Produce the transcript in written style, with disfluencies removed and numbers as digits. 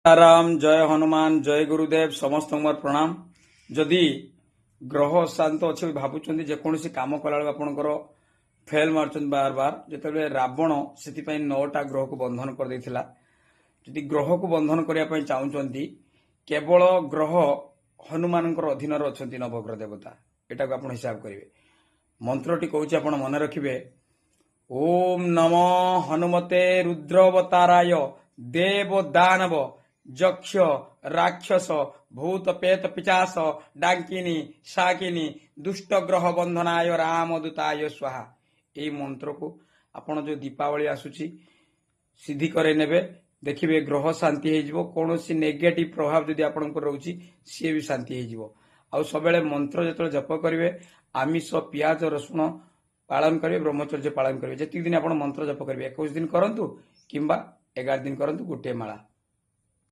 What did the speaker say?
राम जय हनुमान जय गुरुदेव समस्त मोर प्रणाम। जदि ग्रह शांत अच्छे भावुं जेकोसी कम कला आपंकर फेल मार्चन बार बार जिते रावण से 9टा ग्रह को बंधन कर देथिला। जदि ग्रह को बंधन करने चाहते केवल ग्रह हनुमान अधीन अच्छा नवग्रह देवता यहाँ को आप हिसाब करेंगे। मंत्रटी कौच आप मन रखिए ओम नमो हनुमते रुद्रवताराय देव दानव यक्ष राक्षस भूत पेत पिचास डाकिनी शाकिनी दुष्ट ग्रह बंधनाय रामदूताय स्वाहा। यही मंत्र को आपण जो दीपावली आसुची सिद्धि करे नेबे देखिए ग्रह शांति हो कौन नेगेटिव प्रभाव जदि आपण रोचे सी भी शांति हो। आउ सब मंत्र जो जप करेंगे आमिष पियाज रसुण पालन करेंगे ब्रह्मचर्य पालन करेंगे। जी दिन आप मंत्र जप करेंगे 21 दिन करूँ कि 11 दिन करूँ गोटे माला